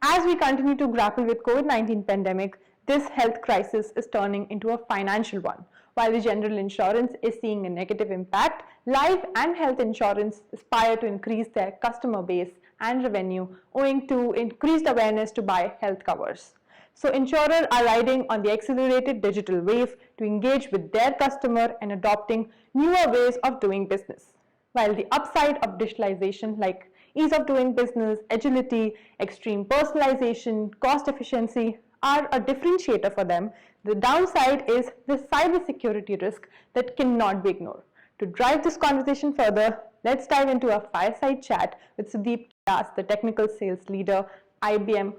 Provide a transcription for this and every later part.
As we continue to grapple with COVID-19 pandemic, this health crisis is turning into a financial one. While the general insurance is seeing a negative impact, life and health insurance aspire to increase their customer base and revenue owing to increased awareness to buy health covers. So insurers are riding on the accelerated digital wave to engage with their customer and adopting newer ways of doing business. While the upside of digitalization like ease of doing business, agility, extreme personalization, cost efficiency are a differentiator for them, the downside is the cybersecurity risk that cannot be ignored. To drive this conversation further, let's dive into a fireside chat with Sudeep Das, the technical sales leader, IBM.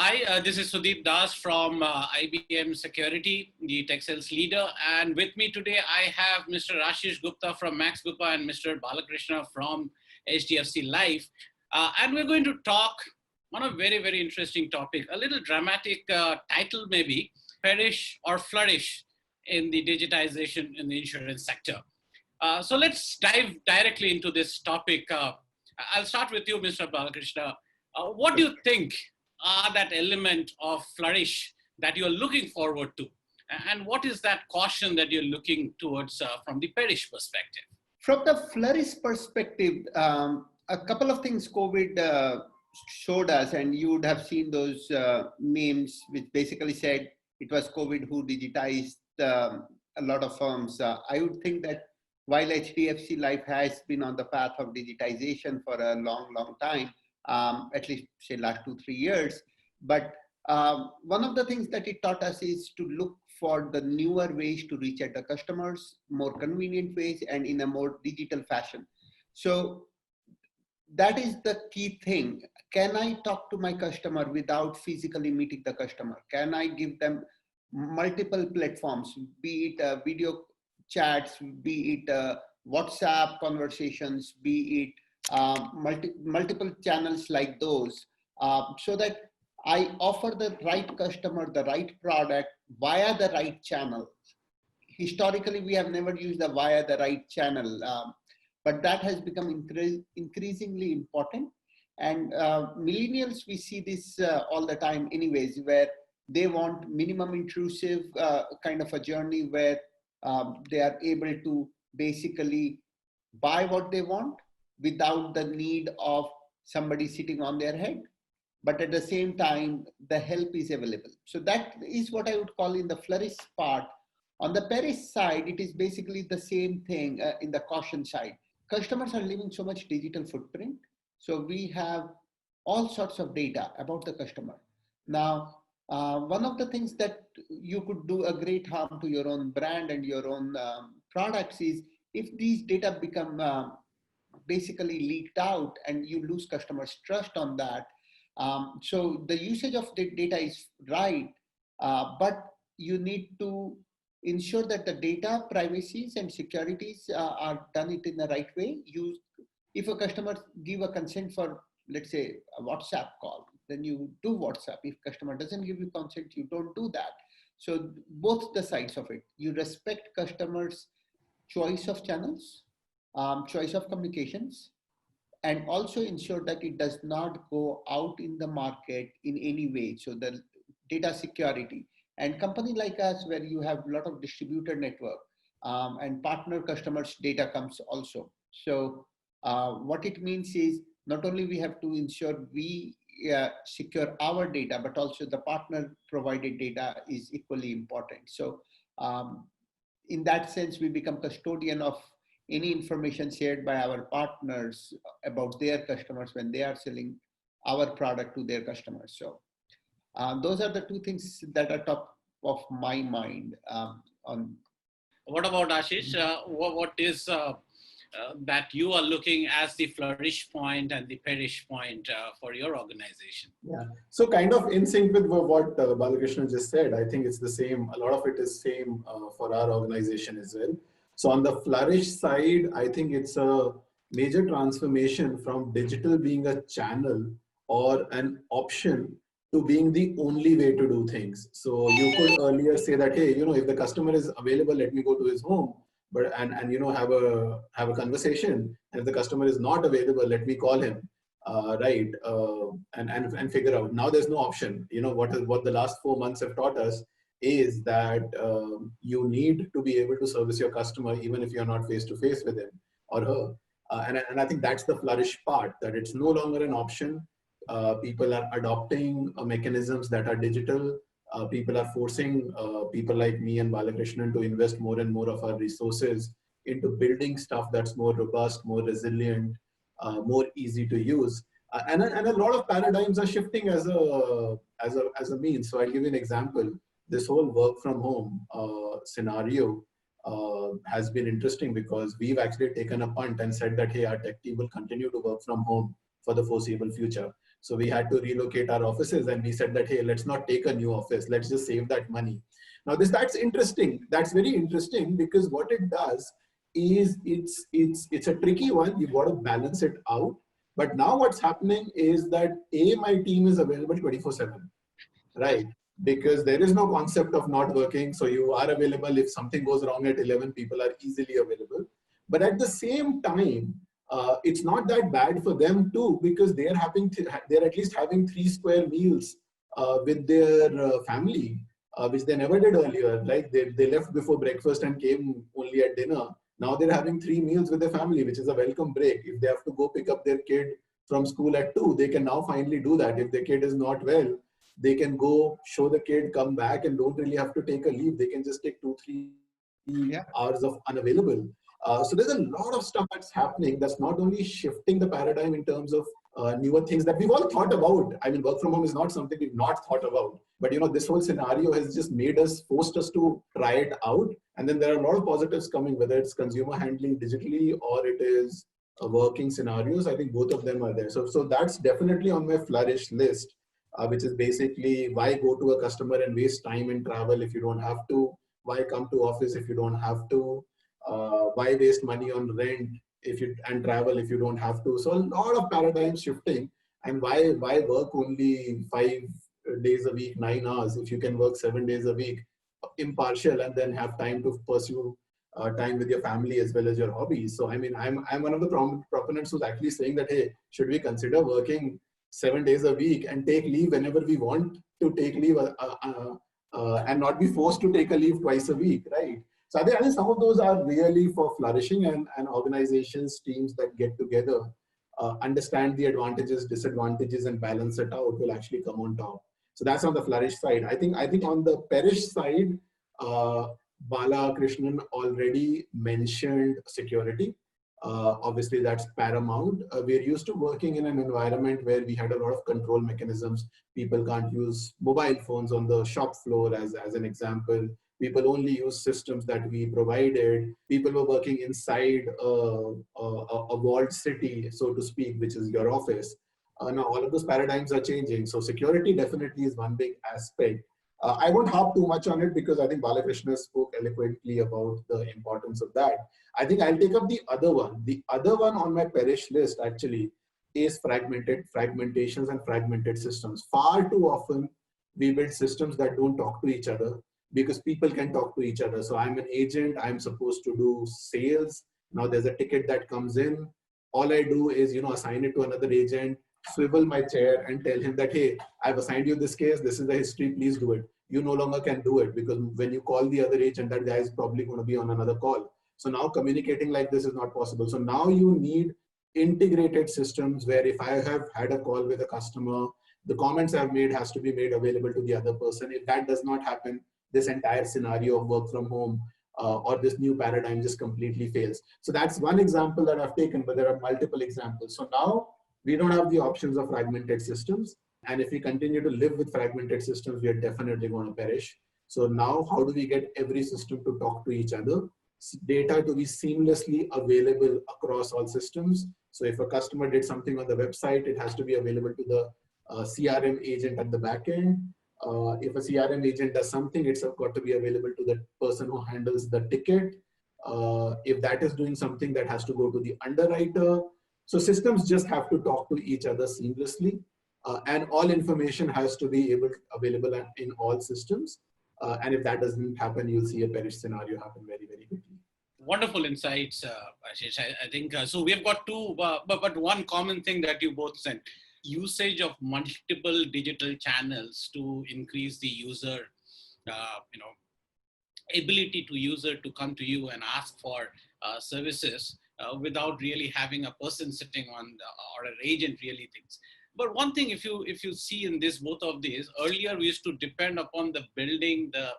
Hi, this is Sudeep Das from IBM Security, the tech sales leader. And with me today, I have Mr. Ashish Gupta from Max Gupta and Mr. Balakrishna from HDFC Life. And we're going to talk on a very, very interesting topic, a little dramatic title maybe, Perish or Flourish in the digitization in the insurance sector. So let's dive directly into this topic. I'll start with you, Mr. Balakrishna. What do you think are that element of flourish that you're looking forward to? And what is that caution that you're looking towards from the perish perspective? From the flourish perspective, a couple of things COVID showed us, and you would have seen those memes which basically said it was COVID who digitized a lot of firms. I would think that while HDFC Life has been on the path of digitization for a long, long time, at least say last 2-3 years. But one of the things that it taught us is to look for the newer ways to reach at the customers, more convenient ways, and in a more digital fashion. So that is the key thing. Can I talk to my customer without physically meeting the customer? Can I give them multiple platforms, be it video chats, be it WhatsApp conversations, be it multiple channels like those, so that I offer the right customer the right product via the right channel. Historically, we have never used the via the right channel, but that has become increasingly important. And millennials, we see this all the time anyways, where they want minimum intrusive kind of a journey where they are able to basically buy what they want without the need of somebody sitting on their head. But at the same time, the help is available. So that is what I would call in the flourish part. On the perish side, it is basically the same thing in the caution side. Customers are leaving so much digital footprint. So we have all sorts of data about the customer. Now, one of the things that you could do a great harm to your own brand and your own products is if these data become basically leaked out and you lose customers' trust on that. So the usage of the data is right, but you need to ensure that the data privacies and securities are done it in the right way. If a customer give a consent for, let's say, a WhatsApp call, then you do WhatsApp. If customer doesn't give you consent, you don't do that. So both the sides of it, you respect customers' choice of channels, choice of communications, and also ensure that it does not go out in the market in any way. So the data security. And company like us, where you have a lot of distributor network and partner customers, data comes also. So what it means is not only we have to ensure we secure our data, but also the partner provided data is equally important. So in that sense, we become custodian of any information shared by our partners about their customers when they are selling our product to their customers. So those are the two things that are top of my mind. What about Ashish? What is that you are looking as the flourish point and the perish point for your organization? Yeah, so kind of in sync with what Balakrishna just said, I think it's the same. A lot of it is same for our organization as well. So on the flourish side, I think it's a major transformation from digital being a channel or an option to being the only way to do things. So you could earlier say that, hey, if the customer is available, let me go to his home, but and have a conversation. And if the customer is not available, let me call him, right? And figure out. Now there's no option. What the last 4 months have taught us is that you need to be able to service your customer even if you're not face to face with him or her. And I think that's the Flourish part, that it's no longer an option. People are adopting mechanisms that are digital. People are forcing people like me and Balakrishnan to invest more and more of our resources into building stuff that's more robust, more resilient, more easy to use. And a lot of paradigms are shifting as a means. So I'll give you an example. This whole work from home scenario has been interesting because we've actually taken a punt and said that, hey, our tech team will continue to work from home for the foreseeable future. So we had to relocate our offices, and we said that, hey, let's not take a new office. Let's just save that money. Now that's interesting. That's very interesting because what it does is it's a tricky one. You've got to balance it out. But now what's happening is that my team is available 24/7, right? Because there is no concept of not working. So you are available. If something goes wrong at 11, people are easily available. But at the same time, it's not that bad for them too, because they're at least having 3 square meals with their family, which they never did earlier. Like they left before breakfast and came only at dinner. Now they're having 3 meals with their family, which is a welcome break. If they have to go pick up their kid from school at 2, they can now finally do that. If their kid is not well, they can go show the kid, come back, and don't really have to take a leave. They can just take 2-3 hours of unavailable. So there's a lot of stuff that's happening that's not only shifting the paradigm in terms of newer things that we've all thought about. I mean, work from home is not something we've not thought about, but this whole scenario has just forced us to try it out. And then there are a lot of positives coming, whether it's consumer handling digitally or it is working scenarios. I think both of them are there. So that's definitely on my Flourish list, which is basically, why go to a customer and waste time in travel if you don't have to? Why come to office if you don't have to? Why waste money on rent and travel if you don't have to? So a lot of paradigms shifting. And why work only 5 days a week, 9 hours, if you can work 7 days a week, impartial, and then have time to pursue time with your family as well as your hobbies. So I mean, I'm one of the proponents who's actually saying that, hey, should we consider working 7 days a week and take leave whenever we want to take leave, and not be forced to take a leave twice a week, right? So I think some of those are really for flourishing, and organizations, teams that get together, understand the advantages, disadvantages, and balance it out will actually come on top. So that's on the Flourish side. I think on the Perish side, Bala Krishnan already mentioned security. Obviously, that's paramount. We're used to working in an environment where we had a lot of control mechanisms. People can't use mobile phones on the shop floor, as an example. People only use systems that we provided. People were working inside a walled city, so to speak, which is your office. Now, all of those paradigms are changing. So security definitely is one big aspect. I won't harp too much on it because I think Balakrishna spoke eloquently about the importance of that. I think I'll take up the other one. The other one on my perish list actually is fragmentations and fragmented systems. Far too often, we build systems that don't talk to each other because people can talk to each other. So I'm an agent, I'm supposed to do sales. Now there's a ticket that comes in. All I do is, assign it to another agent, swivel my chair and tell him that, hey, I've assigned you this case, this is the history, please do it. You no longer can do it because when you call the other agent, that guy is probably going to be on another call. So now communicating like this is not possible. So now you need integrated systems where if I have had a call with a customer, the comments I've made has to be made available to the other person. If that does not happen, this entire scenario of work from home or this new paradigm just completely fails. So that's one example that I've taken, but there are multiple examples. So now we don't have the options of fragmented systems. And if we continue to live with fragmented systems, we are definitely going to perish. So now how do we get every system to talk to each other? Data to be seamlessly available across all systems. So if a customer did something on the website, it has to be available to the CRM agent at the back end. If a CRM agent does something, it's got to be available to the person who handles the ticket. If that is doing something, that has to go to the underwriter. So systems just have to talk to each other seamlessly. and all information has to be available in all systems. And if that doesn't happen, you'll see a perish scenario happen very, very quickly. Wonderful insights, Ashish. I think so. We have got two, but one common thing that you both said: usage of multiple digital channels to increase the user, ability to user to come to you and ask for services without really having a person sitting on or an agent really thinks. But one thing, if you see in this, both of these, earlier we used to depend upon the building, the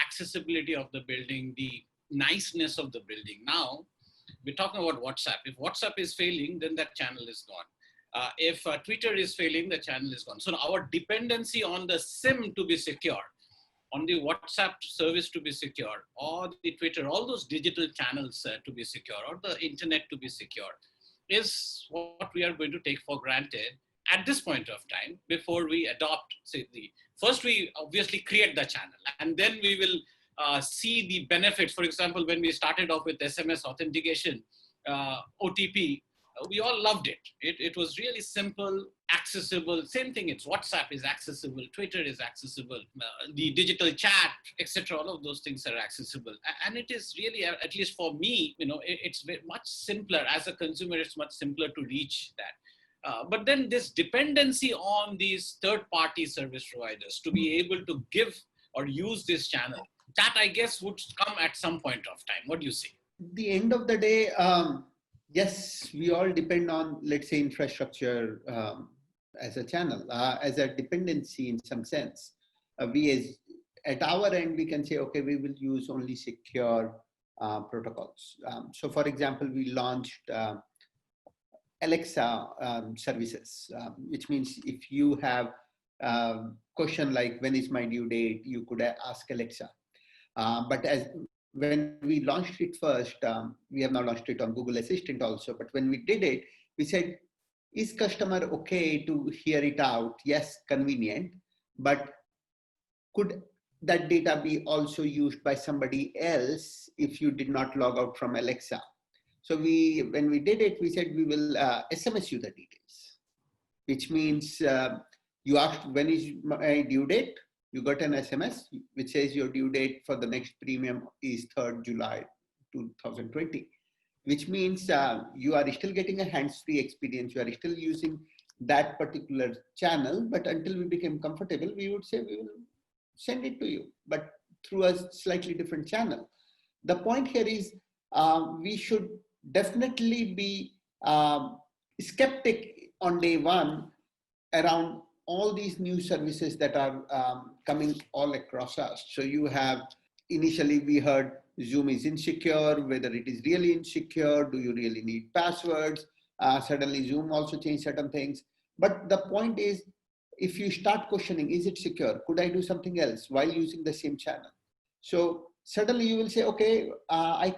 accessibility of the building, the niceness of the building. Now we're talking about WhatsApp. If WhatsApp is failing, then that channel is gone. If Twitter is failing, the channel is gone. So our dependency on the SIM to be secure, on the WhatsApp service to be secure, or the Twitter, all those digital channels to be secure, or the internet to be secure, is what we are going to take for granted at this point of time before we adopt, first we obviously create the channel, and then we will see the benefits. For example, when we started off with SMS authentication, OTP, we all loved it. It was really simple, accessible. Same thing, it's WhatsApp is accessible, Twitter is accessible, the digital chat, etc. All of those things are accessible. And it is really, at least for me, it's much simpler. As a consumer, it's much simpler to reach that. But then this dependency on these third-party service providers to be able to give or use this channel, that I guess would come at some point of time. What do you say? At the end of the day, yes, we all depend on, let's say, infrastructure as a channel, as a dependency in some sense. At our end, we can say, okay, we will use only secure protocols. So for example, we launched Alexa services, which means if you have a question like, when is my due date, you could ask Alexa. But when we launched it first, we have now launched it on Google Assistant also, but when we did it, we said, is customer okay to hear it out? Yes, convenient, but could that data be also used by somebody else if you did not log out from Alexa? So when we did it, we said we will SMS you the details, which means you asked, when is my due date? You got an SMS which says your due date for the next premium is 3rd July 2020, which means you are still getting a hands-free experience. You are still using that particular channel, but until we became comfortable, we would say we will send it to you, but through a slightly different channel. The point here is we should definitely be skeptic on day one around all these new services that are coming all across us. So you have, initially we heard Zoom is insecure, whether it is really insecure, do you really need passwords? Suddenly Zoom also changed certain things. But the point is, if you start questioning, is it secure? Could I do something else while using the same channel? So suddenly you will say, okay, I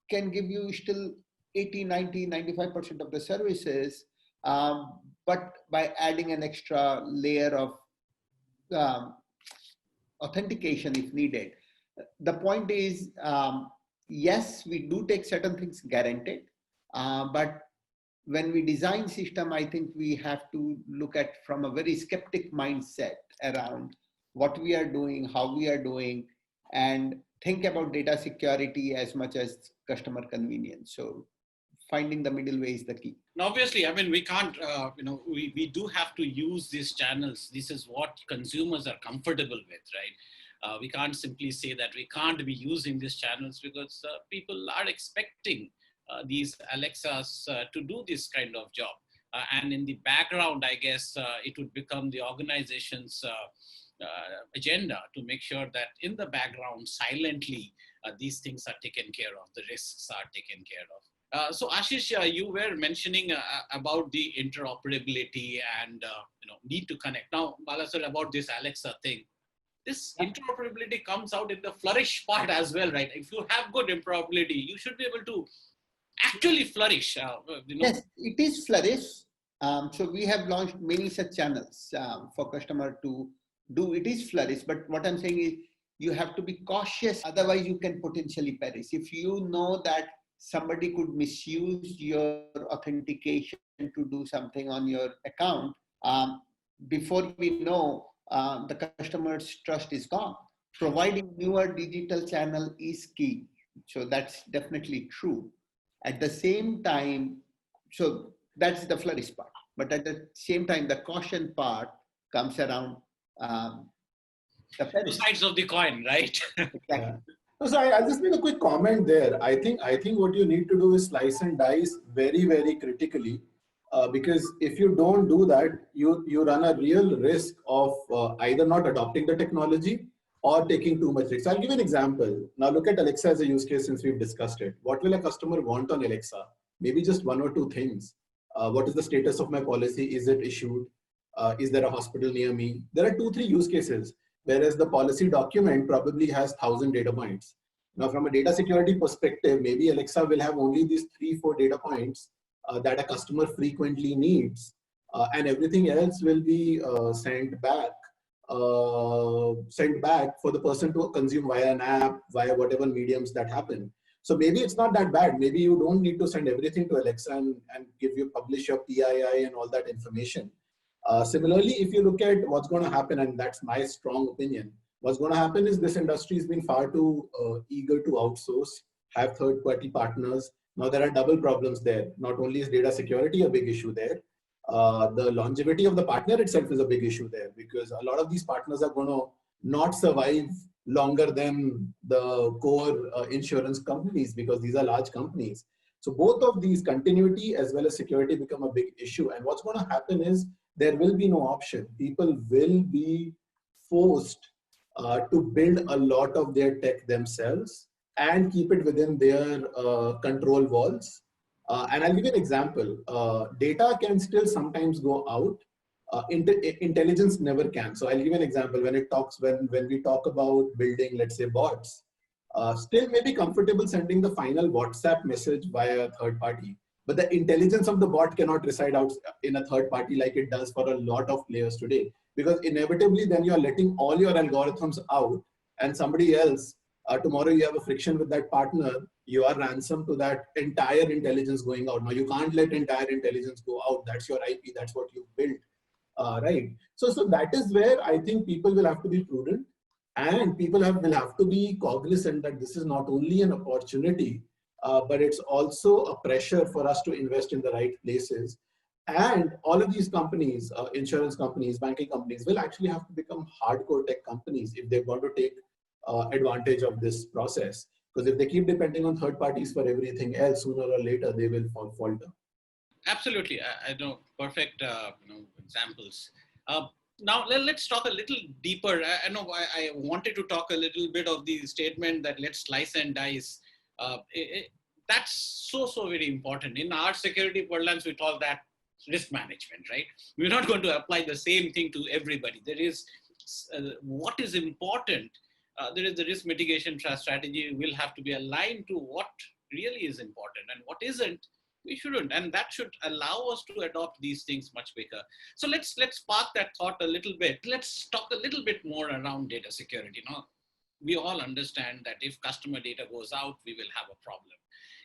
can give you still 80, 90, 95% of the services, but by adding an extra layer of authentication if needed. The point is, yes, we do take certain things guaranteed, but when we design system, I think we have to look at from a very skeptic mindset around what we are doing, how we are doing, and think about data security as much as customer convenience. So finding the middle way is the key. Now, obviously, I mean, we can't, we do have to use these channels. This is what consumers are comfortable with, right? We can't simply say that we can't be using these channels because people are expecting these Alexas to do this kind of job. And in the background, I guess it would become the organization's agenda to make sure that in the background, silently, these things are taken care of, the risks are taken care of. So Ashish, you were mentioning about the interoperability and need to connect. Now, Bala sir, about this Alexa thing, this interoperability comes out in the Flourish part as well, right? If you have good interoperability, you should be able to actually flourish. Yes, it is Flourish. So we have launched many such channels for customer to do. It is Flourish, but what I'm saying is you have to be cautious. Otherwise, you can potentially perish. If you know that somebody could misuse your authentication to do something on your account, before we know, the customer's trust is gone. Providing newer digital channel is key. So that's definitely true. At the same time, so that's the flourish part. But at the same time, the caution part comes around the Two peril. sides of the coin, right? Exactly. Yeah. So I'll just make a quick comment there. I think what you need to do is slice and dice very, very critically, because if you don't do that, you run a real risk of either not adopting the technology or taking too much risk. So I'll give you an example. Now look at Alexa as a use case since we've discussed it. What will a customer want on Alexa? Maybe just one or two things. What is the status of my policy? Is it issued? Is there a hospital near me? There are 2-3 use cases. Whereas the policy document probably has 1,000 data points. Now, from a data security perspective, maybe Alexa will have only these 3-4 data points that a customer frequently needs, and everything else will be sent back for the person to consume via an app, via whatever mediums that happen. So maybe it's not that bad. Maybe you don't need to send everything to Alexa and publish your PII and all that information. Similarly, if you look at what's going to happen, and that's my strong opinion, what's going to happen is this industry has been far too eager to outsource, have third-party partners. Now there are double problems there. Not only is data security a big issue there, the longevity of the partner itself is a big issue there, because a lot of these partners are going to not survive longer than the core insurance companies, because these are large companies. So both of these, continuity as well as security, become a big issue. And what's going to happen is there will be no option. People will be forced to build a lot of their tech themselves and keep it within their control walls. And I'll give you an example. Data can still sometimes go out. Intelligence never can. So I'll give you an example. When we talk about building, let's say, bots, still may be comfortable sending the final WhatsApp message via a third party. But the intelligence of the bot cannot reside out in a third party like it does for a lot of players today. Because inevitably, then you're letting all your algorithms out, and somebody else, tomorrow you have a friction with that partner, you are ransom to that entire intelligence going out. Now, you can't let entire intelligence go out. That's your IP. That's what you built, right? So that is where I think people will have to be prudent, and people will have to be cognizant that this is not only an opportunity, but it's also a pressure for us to invest in the right places. And all of these companies, insurance companies, banking companies, will actually have to become hardcore tech companies if they're going to take advantage of this process. Because if they keep depending on third parties for everything else, sooner or later they will falter. Absolutely, I know perfect examples. Now let's talk a little deeper. I know I wanted to talk a little bit of the statement that let's slice and dice. That's so very important. In our security parlance, we call that risk management, right? We're not going to apply the same thing to everybody. There is what is important. There is the risk mitigation strategy will have to be aligned to what really is important, and what isn't, we shouldn't. And that should allow us to adopt these things much quicker. So let's park that thought a little bit. Let's talk a little bit more around data security. Now, we all understand that if customer data goes out, we will have a problem.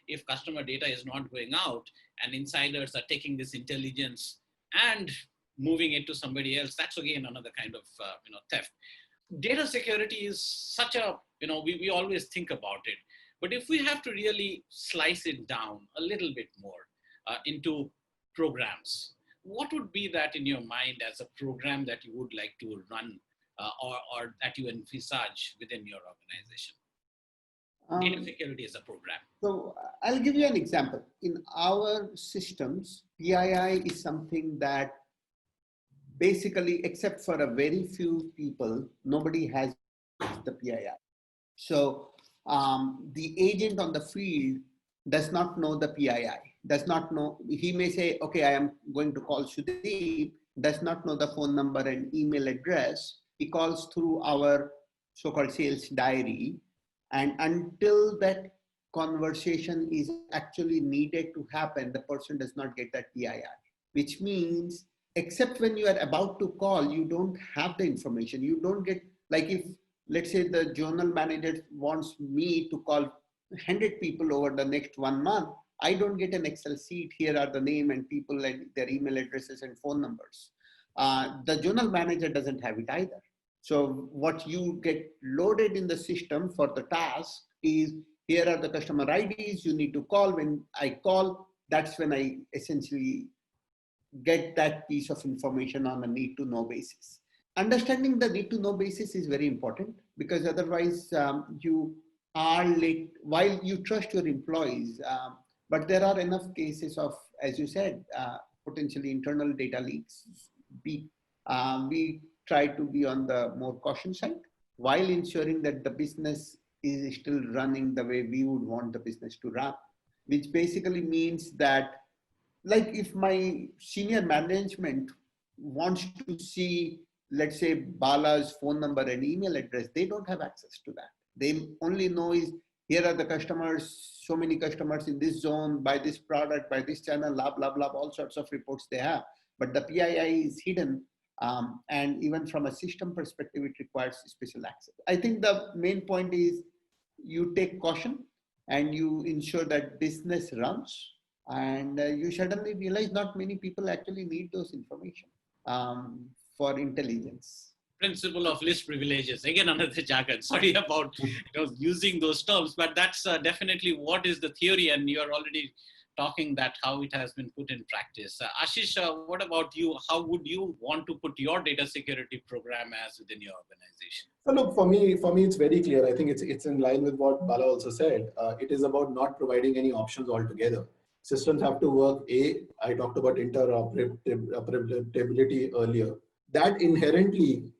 If customer data is not going out and insiders are taking this intelligence and moving it to somebody else, that's again another kind of theft. Data security is such a, we always think about it, but if we have to really slice it down a little bit more into programs, what would be that in your mind as a program that you would like to run or that you envisage within your organization? Data security is a program. So I'll give you an example. In our systems, PII is something that basically, except for a very few people, nobody has the PII. So the agent on the field does not know the PII, does not know. He may say, okay, I am going to call Sudeep, does not know the phone number and email address. He calls through our so-called sales diary. And until that conversation is actually needed to happen, the person does not get that PII, which means except when you are about to call, you don't have the information. You don't get, like if, let's say the journal manager wants me to call 100 people over the next 1 month, I don't get an Excel sheet. Here are the name and people and their email addresses and phone numbers. the zonal manager doesn't have it either. So what you get loaded in the system for the task is, here are the customer IDs you need to call. When I call, that's when I essentially get that piece of information on a need to know basis. Understanding the need to know basis is very important, because otherwise you are late while you trust your employees. But there are enough cases of, as you said, potentially internal data leaks. We try to be on the more caution side while ensuring that the business is still running the way we would want the business to run, which basically means that, like, if my senior management wants to see, let's say, Bala's phone number and email address, they don't have access to that. They only know is, here are the customers, so many customers in this zone, by this product, by this channel, blah, blah, blah, all sorts of reports they have. But the PII is hidden. And even from a system perspective, it requires special access. I think the main point is you take caution and you ensure that business runs, and you suddenly realize not many people actually need those information for intelligence. Principle of least privileges, again another jargon. Sorry about using those terms, but that's definitely what is the theory, and you're already talking that how it has been put in practice. Ashish, what about you? How would you want to put your data security program as within your organization? So look, for me, it's very clear. I think it's in line with what Bala also said. It is about not providing any options altogether. Systems have to work. I talked about interoperability earlier. That inherently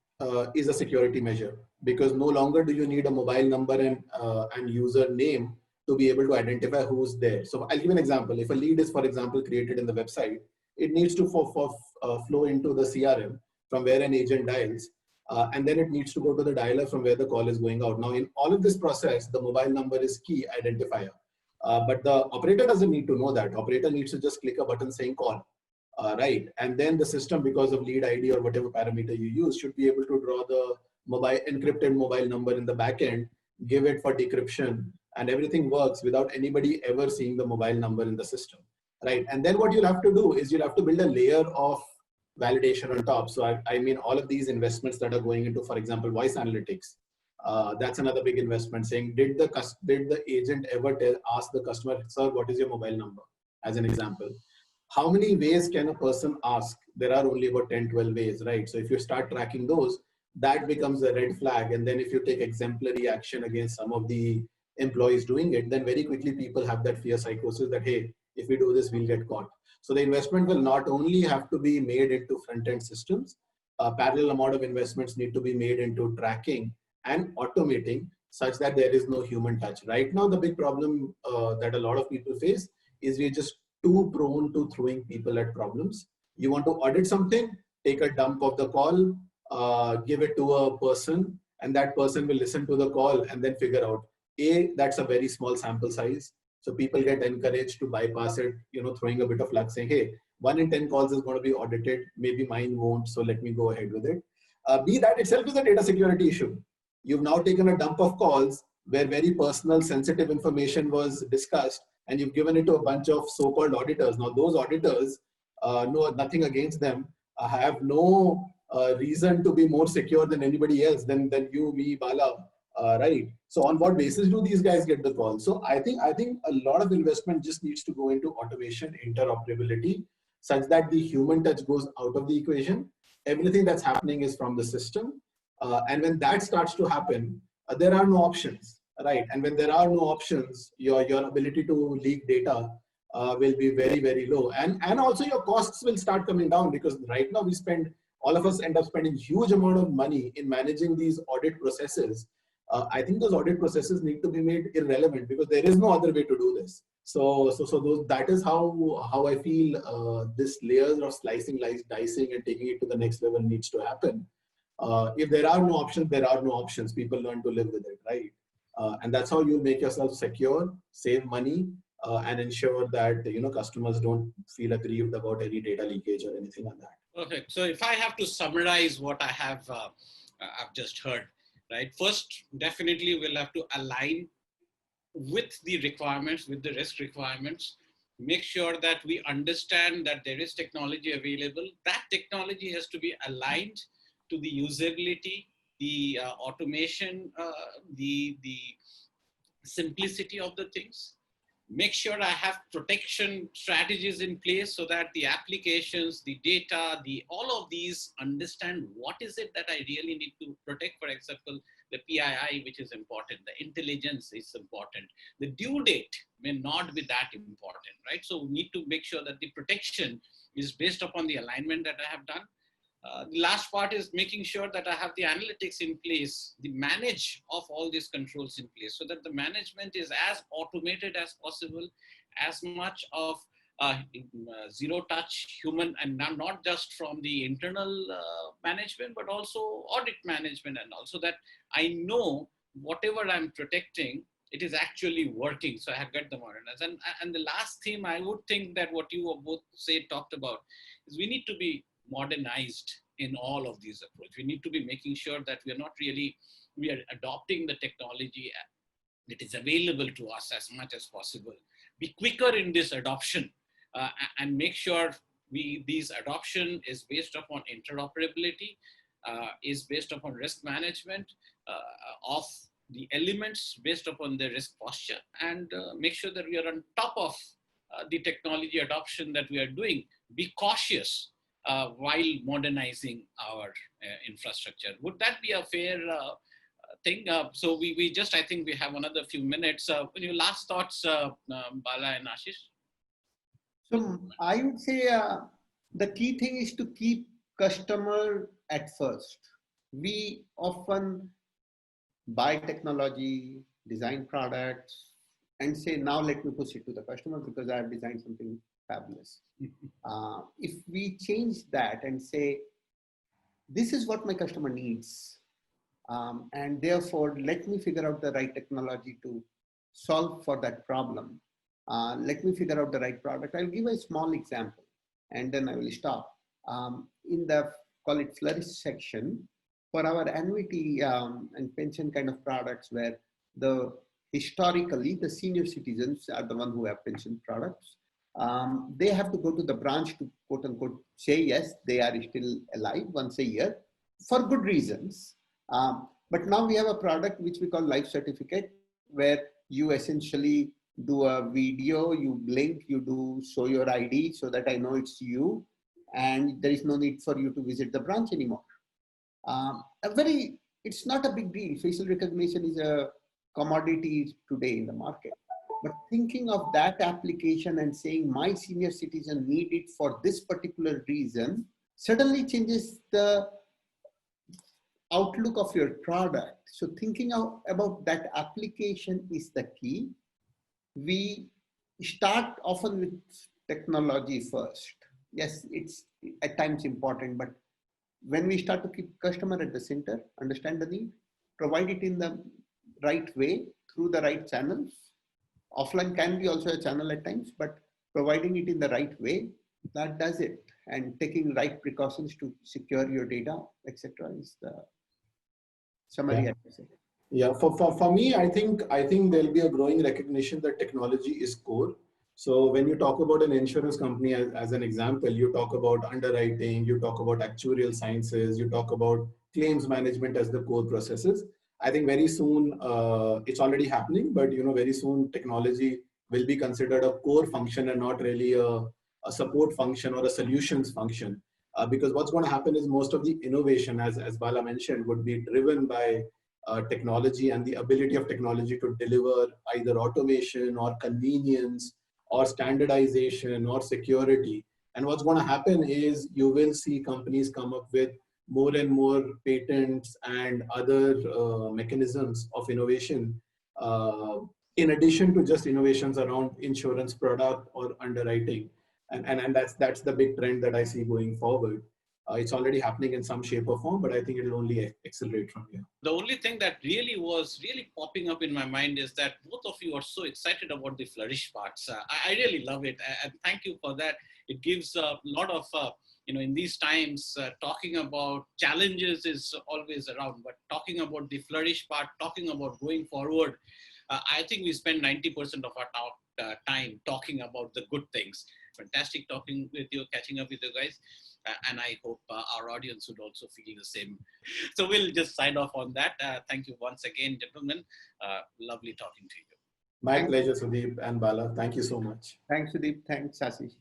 is a security measure, because no longer do you need a mobile number and user name to be able to identify who's there. So I'll give an example. If a lead is, for example, created in the website, it needs to flow into the CRM from where an agent dials. And then it needs to go to the dialer from where the call is going out. Now, in all of this process, the mobile number is key identifier. But the operator doesn't need to know that. Operator needs to just click a button saying call, right? And then the system, because of lead ID or whatever parameter you use, should be able to draw the encrypted mobile number in the backend, give it for decryption, and everything works without anybody ever seeing the mobile number in the system, right? And then what you'll have to do is you'll have to build a layer of validation on top. So I mean, all of these investments that are going into, for example, voice analytics, that's another big investment, saying, did the agent ever ask the customer, sir, what is your mobile number? As an example. How many ways can a person ask? There are only about 10, 12 ways, right? So if you start tracking those, that becomes a red flag. And then if you take exemplary action against some of the employees doing it, then very quickly people have that fear psychosis that, hey, if we do this, we'll get caught. So the investment will not only have to be made into front-end systems, a parallel amount of investments need to be made into tracking and automating such that there is no human touch. Right now, the big problem that a lot of people face is we're just too prone to throwing people at problems. You want to audit something, take a dump of the call, give it to a person, and that person will listen to the call and then figure out, that's a very small sample size. So people get encouraged to bypass it, throwing a bit of luck, saying, hey, 1 in 10 calls is going to be audited. Maybe mine won't, so let me go ahead with it. That itself is a data security issue. You've now taken a dump of calls where very personal, sensitive information was discussed, and you've given it to a bunch of so-called auditors. Now, those auditors, nothing against them, have no reason to be more secure than anybody else, than you, me, Bala, right? So on what basis do these guys get the call? So I think a lot of investment just needs to go into automation, interoperability, such that the human touch goes out of the equation. Everything that's happening is from the system. And when that starts to happen, there are no options, right? And when there are no options, your ability to leak data will be very, very low. And also your costs will start coming down, because right now all of us end up spending huge amount of money in managing these audit processes. I think those audit processes need to be made irrelevant, because there is no other way to do this. So that is how I feel this layers of slicing, dicing, and taking it to the next level needs to happen. If there are no options, there are no options. People learn to live with it, right? And that's how you make yourself secure, save money, and ensure that customers don't feel aggrieved about any data leakage or anything like that. Perfect. So if I have to summarize what I have I've just heard, right? First, definitely we'll have to align with the requirements, with the risk requirements. make sure that we understand that there is technology available. That technology has to be aligned to the usability, the automation, the simplicity of the things. Make sure I have protection strategies in place so that the applications, the data, all of these understand what is it that I really need to protect. For example, the PII, which is important, the intelligence is important. The due date may not be that important, right? So we need to make sure that the protection is based upon the alignment that I have done. The last part is making sure that I have the analytics in place, the manage of all these controls in place, so that the management is as automated as possible, as much of zero touch human, and not just from the internal management, but also audit management, and also that I know whatever I'm protecting, it is actually working. So I have got the modernized. And the last theme I would think that what you both talked about is we need to be modernized in all of these approaches. We need to be making sure that we are adopting the technology that is available to us as much as possible. Be quicker in this adoption and make sure this adoption is based upon interoperability, is based upon risk management of the elements based upon the risk posture, and make sure that we are on top of the technology adoption that we are doing. Be cautious while modernizing our infrastructure. Would that be a fair thing? So we just, I think we have another few minutes. Your last thoughts, Bala and Ashish? So I would say the key thing is to keep customer at first. We often buy technology, design products, and say, now let me push it to the customer because I have designed something fabulous. If we change that and say, this is what my customer needs, and therefore let me figure out the right technology to solve for that problem. Let me figure out the right product. I'll give a small example and then I will stop. In the, call it Flourish section, for our annuity and pension kind of products, where historically the senior citizens are the one who have pension products. They have to go to the branch to quote unquote say yes, they are still alive once a year for good reasons. But now we have a product which we call life certificate, where you essentially do a video, you blink, you do show your ID so that I know it's you, and there is no need for you to visit the branch anymore. It's not a big deal. Facial recognition is a commodity today in the market. But thinking of that application and saying my senior citizen need it for this particular reason suddenly changes the outlook of your product. So thinking about that application is the key. We start often with technology first. Yes, it's at times important, but when we start to keep customer at the center, understand the need, provide it in the right way through the right channels. Offline can be also a channel at times, but providing it in the right way, that does it. And taking right precautions to secure your data, etc., is the summary. Yeah. I would say. Yeah, for me, I think there'll be a growing recognition that technology is core. So when you talk about an insurance company as an example, you talk about underwriting, you talk about actuarial sciences, you talk about claims management as the core processes. I think very soon, it's already happening, but very soon technology will be considered a core function and not really a support function or a solutions function. Because what's going to happen is most of the innovation, as Bala mentioned, would be driven by technology and the ability of technology to deliver either automation or convenience or standardization or security. And what's going to happen is you will see companies come up with more and more patents and other mechanisms of innovation, in addition to just innovations around insurance product or underwriting. And that's the big trend that I see going forward. It's already happening in some shape or form, but I think it'll only accelerate from here. The only thing that was really popping up in my mind is that both of you are so excited about the Flourish parts. I really love it, and thank you for that. It gives a lot of, in these times, talking about challenges is always around, but talking about the Flourish part, talking about going forward, I think we spend 90% of our time talking about the good things. Fantastic talking with you, catching up with you guys. And I hope our audience would also feel the same. So we'll just sign off on that. Thank you once again, gentlemen. Lovely talking to you. My pleasure, Sudeep and Bala. Thank you so much. Thanks, Sudeep. Thanks, Ashish.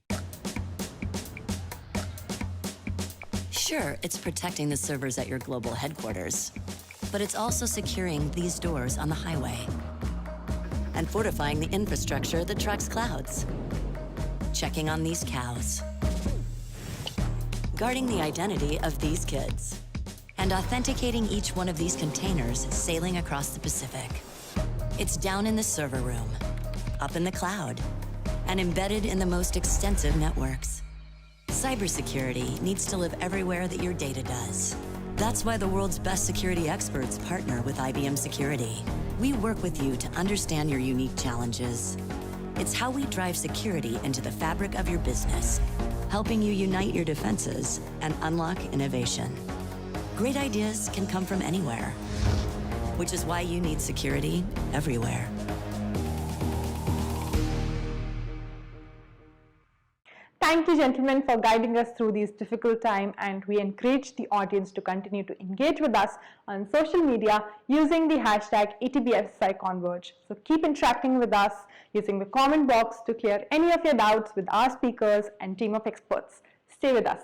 Sure, it's protecting the servers at your global headquarters, but it's also securing these doors on the highway and fortifying the infrastructure that tracks clouds, checking on these cows, guarding the identity of these kids, and authenticating each one of these containers sailing across the Pacific. It's down in the server room, up in the cloud, and embedded in the most extensive networks. Cybersecurity needs to live everywhere that your data does. That's why the world's best security experts partner with IBM Security. We work with you to understand your unique challenges. It's how we drive security into the fabric of your business, helping you unite your defenses and unlock innovation. Great ideas can come from anywhere, which is why you need security everywhere. Thank you, gentlemen, for guiding us through these difficult times, and we encourage the audience to continue to engage with us on social media using the hashtag ETBFSI Converge. So keep interacting with us using the comment box to clear any of your doubts with our speakers and team of experts. Stay with us.